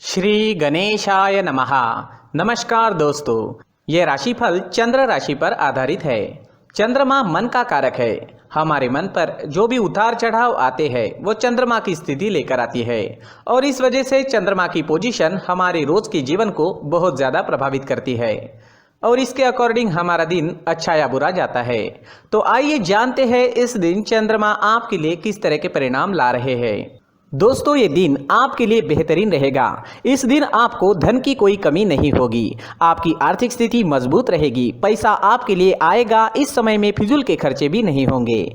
श्री गणेशाय नमः। नमस्कार दोस्तों, ये राशिफल चंद्र राशि पर आधारित है। चंद्रमा मन का कारक है। हमारे मन पर जो भी उतार चढ़ाव आते हैं वो चंद्रमा की स्थिति लेकर आती है और इस वजह से चंद्रमा की पोजीशन हमारे रोज के जीवन को बहुत ज़्यादा प्रभावित करती है और इसके अकॉर्डिंग हमारा दिन अच्छा या बुरा जाता है। तो आइए जानते हैं इस दिन चंद्रमा आपके लिए किस तरह के परिणाम ला रहे हैं। दोस्तों, ये दिन आपके लिए बेहतरीन रहेगा। इस दिन आपको धन की कोई कमी नहीं होगी। आपकी आर्थिक स्थिति मजबूत रहेगी। पैसा आपके लिए आएगा। इस समय में फिजूल के खर्चे भी नहीं होंगे।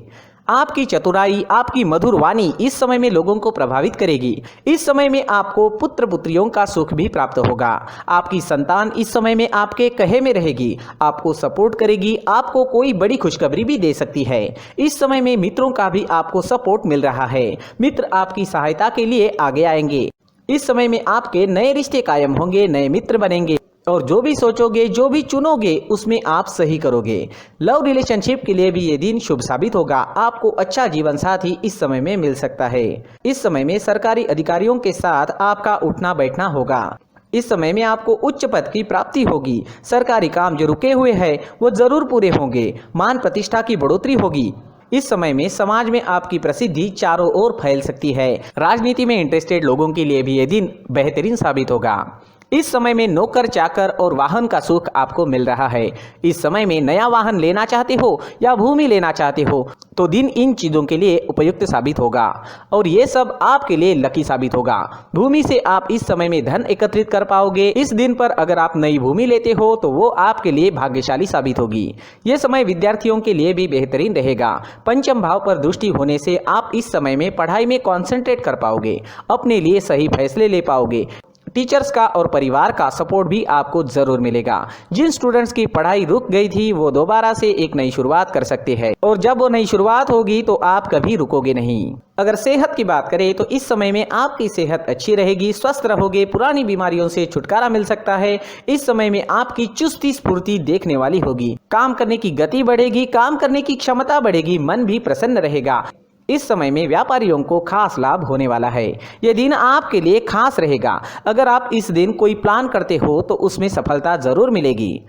आपकी चतुराई, आपकी मधुर वाणी इस समय में लोगों को प्रभावित करेगी। इस समय में आपको पुत्र पुत्रियों का सुख भी प्राप्त होगा। आपकी संतान इस समय में आपके कहे में रहेगी, आपको सपोर्ट करेगी, आपको कोई बड़ी खुशखबरी भी दे सकती है। इस समय में मित्रों का भी आपको सपोर्ट मिल रहा है। मित्र आपकी सहायता के लिए आगे आएंगे। इस समय में आपके नए रिश्ते कायम होंगे, नए मित्र बनेंगे और जो भी सोचोगे, जो भी चुनोगे उसमें आप सही करोगे। लव रिलेशनशिप के लिए भी ये दिन शुभ साबित होगा। आपको अच्छा जीवन साथी इस समय में मिल सकता है। इस समय में सरकारी अधिकारियों के साथ आपका उठना बैठना होगा। इस समय में आपको उच्च पद की प्राप्ति होगी। सरकारी काम जो रुके हुए हैं वो जरूर पूरे होंगे। मान प्रतिष्ठा की बढ़ोतरी होगी। इस समय में समाज में आपकी प्रसिद्धि चारों ओर फैल सकती है। राजनीति में इंटरेस्टेड लोगों के लिए भी ये दिन बेहतरीन साबित होगा। इस समय में नौकर चाकर और वाहन का सुख आपको मिल रहा है। इस समय में नया वाहन लेना चाहते हो या भूमि लेना चाहते हो तो दिन इन चीज़ों के लिए उपयुक्त साबित होगा और ये सब आपके लिए लकी साबित होगा। भूमि से आप इस समय में धन एकत्रित कर पाओगे। इस दिन पर अगर आप नई भूमि लेते हो तो वो आपके लिए भाग्यशाली साबित होगी। ये समय विद्यार्थियों के लिए भी बेहतरीन रहेगा। पंचम भाव पर दृष्टि होने से आप इस समय में पढ़ाई में कॉन्सेंट्रेट कर पाओगे, अपने लिए सही फैसले ले पाओगे। टीचर्स का और परिवार का सपोर्ट भी आपको जरूर मिलेगा। जिन स्टूडेंट्स की पढ़ाई रुक गई थी वो दोबारा से एक नई शुरुआत कर सकते हैं और जब वो नई शुरुआत होगी तो आप कभी रुकोगे नहीं। अगर सेहत की बात करें तो इस समय में आपकी सेहत अच्छी रहेगी, स्वस्थ रहोगे, पुरानी बीमारियों से छुटकारा मिल सकता है। इस समय में आपकी चुस्ती स्फूर्ति देखने वाली होगी। काम करने की गति बढ़ेगी, काम करने की क्षमता बढ़ेगी, मन भी प्रसन्न रहेगा। इस समय में व्यापारियों को खास लाभ होने वाला है। यह दिन आपके लिए खास रहेगा। अगर आप इस दिन कोई प्लान करते हो तो उसमें सफलता जरूर मिलेगी।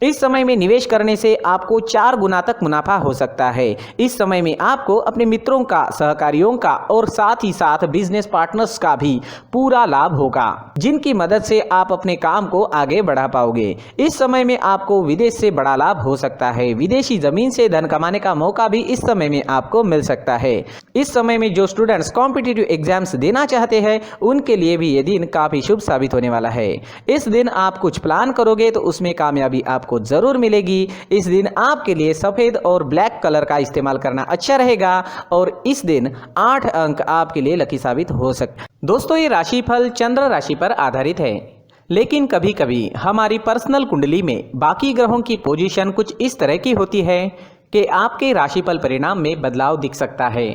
इस समय में निवेश करने से आपको 4 गुना तक मुनाफा हो सकता है। इस समय में आपको अपने मित्रों का, सहकारियों का और साथ ही साथ बिजनेस पार्टनर्स का भी पूरा लाभ होगा, जिनकी मदद से आप अपने काम को आगे बढ़ा पाओगे। इस समय में आपको विदेश से बड़ा लाभ हो सकता है। विदेशी जमीन से धन कमाने का मौका भी इस समय में आपको मिल सकता है। इस समय में जो स्टूडेंट्स कॉम्पिटिटिव एग्जाम्स देना चाहते हैं उनके लिए भी ये दिन काफी शुभ साबित होने वाला है। इस दिन आप कुछ प्लान करोगे तो उसमें कामयाबी आपको जरूर मिलेगी। इस दिन आपके लिए सफेद और ब्लैक कलर का इस्तेमाल करना अच्छा रहेगा और इस दिन 8 अंक आपके लिए लकी साबित हो सकते हैं। दोस्तों, ये राशिफल चंद्र राशि पर आधारित है, लेकिन कभी कभी हमारी पर्सनल कुंडली में बाकी ग्रहों की पोजीशन कुछ इस तरह की होती है कि आपके राशिफल परिणाम में बदलाव दिख सकता है।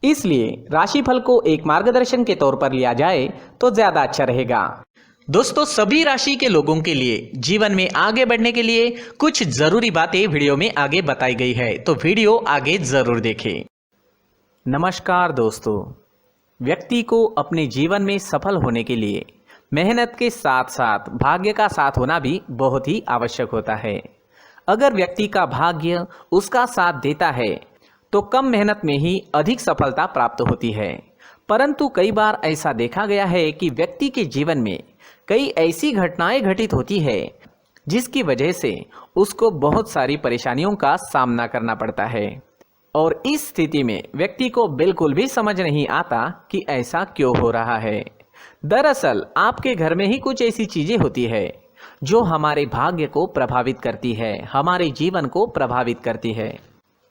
इसलिए राशिफल को एक मार्गदर्शन के तौर पर लिया जाए तो ज्यादा अच्छा रहेगा। दोस्तों, सभी राशि के लोगों के लिए जीवन में आगे बढ़ने के लिए कुछ जरूरी बातें वीडियो में आगे बताई गई है, तो वीडियो आगे जरूर देखें। नमस्कार दोस्तों, व्यक्ति को अपने जीवन में सफल होने के लिए मेहनत के साथ साथ भाग्य का साथ होना भी बहुत ही आवश्यक होता है। अगर व्यक्ति का भाग्य उसका साथ देता है तो कम मेहनत में ही अधिक सफलता प्राप्त होती है। परंतु कई बार ऐसा देखा गया है कि व्यक्ति के जीवन में कई ऐसी घटनाएं घटित होती है जिसकी वजह से उसको बहुत सारी परेशानियों का सामना करना पड़ता है और इस स्थिति में व्यक्ति को बिल्कुल भी समझ नहीं आता कि ऐसा क्यों हो रहा है। दरअसल आपके घर में ही कुछ ऐसी चीजें होती है जो हमारे भाग्य को प्रभावित करती है, हमारे जीवन को प्रभावित करती है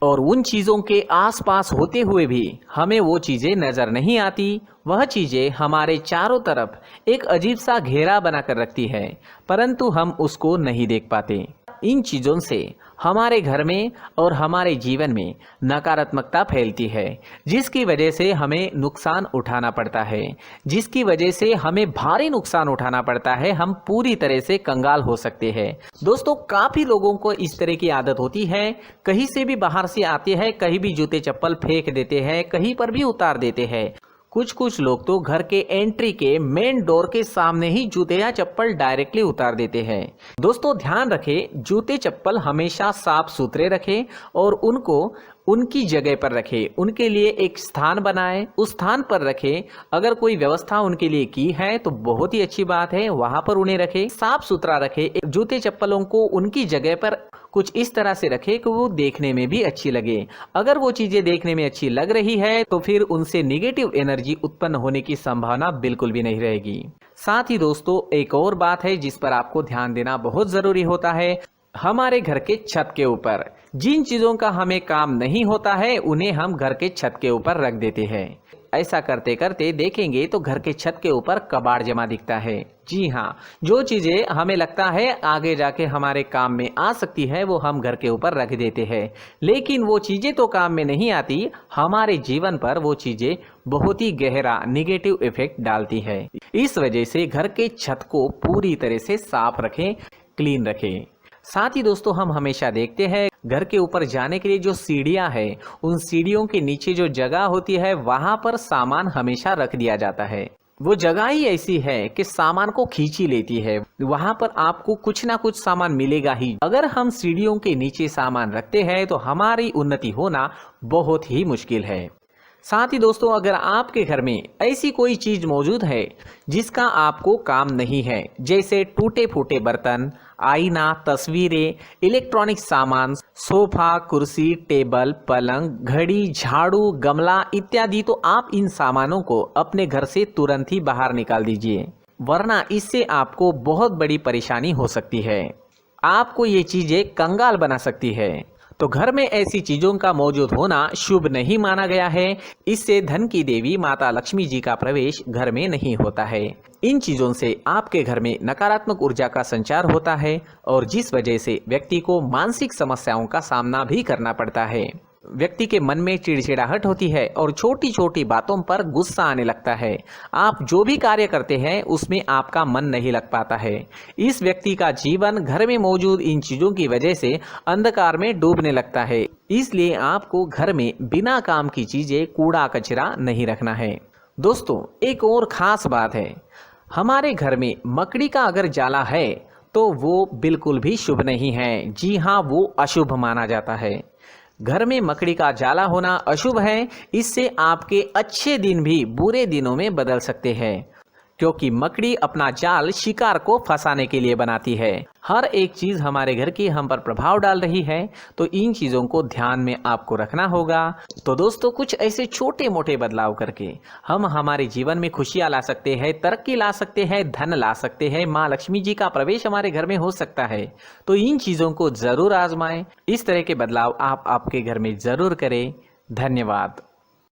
और उन चीज़ों के आसपास होते हुए भी हमें वो चीज़ें नज़र नहीं आती। वह चीज़ें हमारे चारों तरफ एक अजीब सा घेरा बनाकर रखती है, परंतु हम उसको नहीं देख पाते। इन चीज़ों से हमारे घर में और हमारे जीवन में नकारात्मकता फैलती है, जिसकी वजह से हमें नुकसान उठाना पड़ता है, जिसकी वजह से हमें भारी नुकसान उठाना पड़ता है। हम पूरी तरह से कंगाल हो सकते हैं। दोस्तों, काफ़ी लोगों को इस तरह की आदत होती है, कहीं से भी बाहर से आते हैं, कहीं भी जूते चप्पल फेंक देते हैं, कहीं पर भी उतार देते हैं। कुछ कुछ लोग तो घर के एंट्री के मेन डोर के सामने ही जूते या चप्पल डायरेक्टली उतार देते हैं। दोस्तों ध्यान रखें, जूते चप्पल हमेशा साफ सुथरे रखें और उनको उनकी जगह पर रखें। उनके लिए एक स्थान बनाएं, उस स्थान पर रखें। अगर कोई व्यवस्था उनके लिए की है तो बहुत ही अच्छी बात है, वहां पर उन्हें रखें। साफ सुथरा रखें। जूते चप्पलों को उनकी जगह पर कुछ इस तरह से रखें कि वो देखने में भी अच्छी लगे। अगर वो चीजें देखने में अच्छी लग रही है तो फिर उनसे नेगेटिव एनर्जी उत्पन्न होने की संभावना बिल्कुल भी नहीं रहेगी। साथ ही दोस्तों एक और बात है जिस पर आपको ध्यान देना बहुत जरूरी होता है। हमारे घर के छत के ऊपर जिन चीजों का हमें काम नहीं होता है उन्हें हम घर के छत के ऊपर रख देते हैं। ऐसा करते करते देखेंगे तो घर के छत के ऊपर कबाड़ जमा दिखता है। जी हाँ, जो चीजें हमें लगता है आगे जाके हमारे काम में आ सकती है वो हम घर के ऊपर रख देते हैं, लेकिन वो चीजें तो काम में नहीं आती, हमारे जीवन पर वो चीजें बहुत ही गहरा निगेटिव इफेक्ट डालती है। इस वजह से घर के छत को पूरी तरह से साफ रखें, क्लीन रखें। साथ ही दोस्तों हम हमेशा देखते हैं घर के ऊपर जाने के लिए जो सीढ़ियां हैं, उन सीढ़ियों के नीचे जो जगह होती है वहां पर सामान हमेशा रख दिया जाता है। वो जगह ही ऐसी है कि सामान को खींची लेती है, वहां पर आपको कुछ ना कुछ सामान मिलेगा ही। अगर हम सीढ़ियों के नीचे सामान रखते हैं तो हमारी उन्नति होना बहुत ही मुश्किल है। साथ ही दोस्तों अगर आपके घर में ऐसी कोई चीज मौजूद है जिसका आपको काम नहीं है, जैसे टूटे फूटे बर्तन, आईना, तस्वीरें, इलेक्ट्रॉनिक सामान, सोफा, कुर्सी, टेबल, पलंग, घड़ी, झाड़ू, गमला इत्यादि, तो आप इन सामानों को अपने घर से तुरंत ही बाहर निकाल दीजिए, वरना इससे आपको बहुत बड़ी परेशानी हो सकती है। आपको ये चीजें कंगाल बना सकती है। तो घर में ऐसी चीजों का मौजूद होना शुभ नहीं माना गया है। इससे धन की देवी माता लक्ष्मी जी का प्रवेश घर में नहीं होता है। इन चीजों से आपके घर में नकारात्मक ऊर्जा का संचार होता है और जिस वजह से व्यक्ति को मानसिक समस्याओं का सामना भी करना पड़ता है। व्यक्ति के मन में चिड़चिड़ाहट होती है और छोटी छोटी बातों पर गुस्सा आने लगता है। आप जो भी कार्य करते हैं उसमें आपका मन नहीं लग पाता है। इस व्यक्ति का जीवन घर में मौजूद इन चीजों की वजह से अंधकार में डूबने लगता है। इसलिए आपको घर में बिना काम की चीजें, कूड़ा कचरा नहीं रखना है। दोस्तों एक और खास बात है, हमारे घर में मकड़ी का अगर जाला है तो वो बिल्कुल भी शुभ नहीं है। जी हाँ, वो अशुभ माना जाता है। घर में मकड़ी का जाला होना अशुभ है। इससे आपके अच्छे दिन भी बुरे दिनों में बदल सकते हैं, क्योंकि मकड़ी अपना जाल शिकार को फंसाने के लिए बनाती है। हर एक चीज हमारे घर की हम पर प्रभाव डाल रही है, तो इन चीजों को ध्यान में आपको रखना होगा। तो दोस्तों कुछ ऐसे छोटे मोटे बदलाव करके हम हमारे जीवन में खुशियां ला सकते हैं, तरक्की ला सकते हैं, धन ला सकते हैं, माँ लक्ष्मी जी का प्रवेश हमारे घर में हो सकता है। तो इन चीजों को जरूर आजमाएं। इस तरह के बदलाव आप आपके घर में जरूर करें। धन्यवाद।